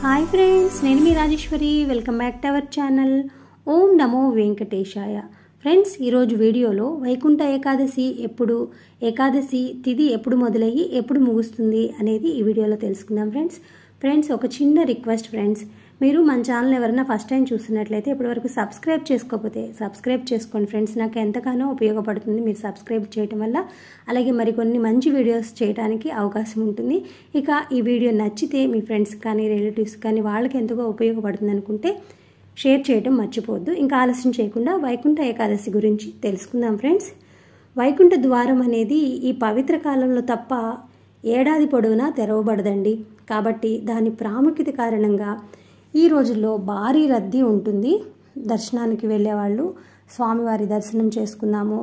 हाय friends నేను మీ Rajeshwari welcome back to our channel Om Namo Venkatesaya. Friends ఈ రోజు వీడియోలో వైకుంఠ ఏకాదశి ఎప్పుడు ఏకాదశి తిథి ఎప్పుడు మొదలయ్యి ఎప్పుడు ముగుస్తుంది అనేది ఈ వీడియోలో తెలుసుకుందాం ఫ్రెండ్స్ ఒక చిన్న రిక్వెస్ట్ ఫ్రెండ్స్ మీరు మన ఛానల్ ఎవరైనా ఫస్ట్ టైం చూస్తున్నట్లయితే ఇప్పటివరకు సబ్స్క్రైబ్ చేసుకోకపోతే సబ్స్క్రైబ్ చేసుకోండి ఫ్రెండ్స్। నాకు ఎంతగానో ఉపయోగపడుతుంది మీరు సబ్స్క్రైబ్ చేయడం వల్ల, అలాగే మరికొన్ని మంచి వీడియోస్ చేయడానికి అవకాశం ఉంటుంది। ఇక ఈ వీడియో నచ్చితే మీ ఫ్రెండ్స్ కానీ రిలేటివ్స్ కానీ వాళ్ళకి ఎంతగా ఉపయోగపడుతుంది అనుకుంటే షేర్ చేయడం మర్చిపోవద్దు। ఇంకా ఆలస్యం చేయకుండా వైకుంఠ ఏకాదశి గురించి తెలుసుకుందాం ఫ్రెండ్స్। వైకుంఠ ద్వారం అనేది ఈ పవిత్ర కాలంలో తప్ప ఏడాది పొడవునా తెరవబడదండి। కాబట్టి దాని ప్రాముఖ్యత కారణంగా ఈ రోజుల్లో భారీ రద్దీ ఉంటుంది। దర్శనానికి వెళ్ళేవాళ్ళు స్వామివారి దర్శనం చేసుకున్నాము,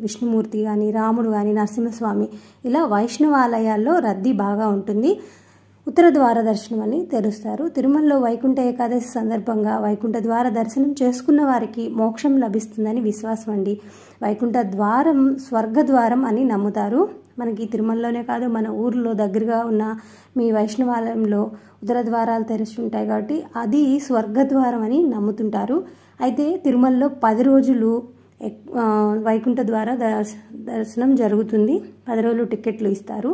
విష్ణుమూర్తి కానీ రాముడు కానీ నరసింహస్వామి ఇలా వైష్ణవాలయాల్లో రద్దీ బాగా ఉంటుంది। ఉత్తర ద్వార దర్శనం అని తెరుస్తారు। తిరుమలలో వైకుంఠ ఏకాదశి సందర్భంగా వైకుంఠ ద్వార దర్శనం చేసుకున్న వారికి మోక్షం లభిస్తుందని విశ్వాసం అండి। వైకుంఠ ద్వారం స్వర్గద్వారం అని నమ్ముతారు। మనకి తిరుమలలోనే కాదు మన ఊర్లో దగ్గరగా ఉన్న మీ వైష్ణవాలయంలో ఉత్తర ద్వారాలు తెరిచి ఉంటాయి కాబట్టి అది స్వర్గద్వారం అని నమ్ముతుంటారు। అయితే తిరుమలలో 10 రోజులు వైకుంఠ ద్వార దర్శనం జరుగుతుంది। 10 రోజులు టికెట్లు ఇస్తారు।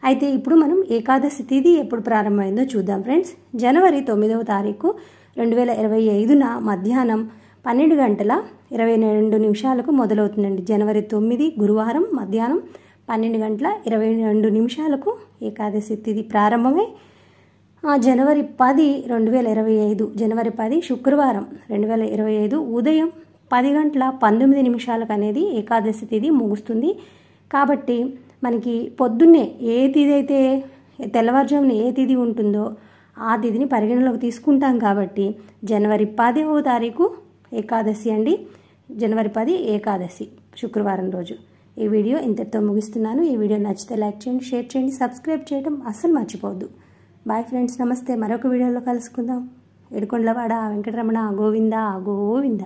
అయితే ఇప్పుడు మనం ఏకాదశి తిథి ఎప్పుడు ప్రారంభమైందో చూద్దాం ఫ్రెండ్స్। జనవరి 9వ తారీఖు 2025న మధ్యాహ్నం 12 గంటల 22 నిమిషాలకు మొదలవుతుందండి। జనవరి 9 గురువారం మధ్యాహ్నం 12 గంటల 22 నిమిషాలకు ఏకాదశి తిథి ప్రారంభమై జనవరి 10 2025 జనవరి 10 శుక్రవారం 2025 ఉదయం 10 గంటల 19 నిమిషాలకు అనేది ఏకాదశి తిథి ముగుస్తుంది। కాబట్టి మనకి పొద్దున్నే ఏ తిథి అయితే తెల్లవారుజామున ఏ తిథి ఉంటుందో ఆ తిథిని పరిగణలోకి తీసుకుంటాం కాబట్టి జనవరి 10వ తారీఖు ఏకాదశి అండి। జనవరి 10 ఏకాదశి శుక్రవారం రోజు। ఈ వీడియో ఇంతటితో ముగిస్తున్నాను। ఈ వీడియో నచ్చితే లైక్ చేయండి, షేర్ చేయండి, సబ్స్క్రైబ్ చేయడం అస్సలు మర్చిపోవద్దు। బాయ్ ఫ్రెండ్స్, నమస్తే। మరొక వీడియోలో కలుసుకుందాం। ఏడుకొండలవాడ వెంకటరమణ గోవింద గోవింద।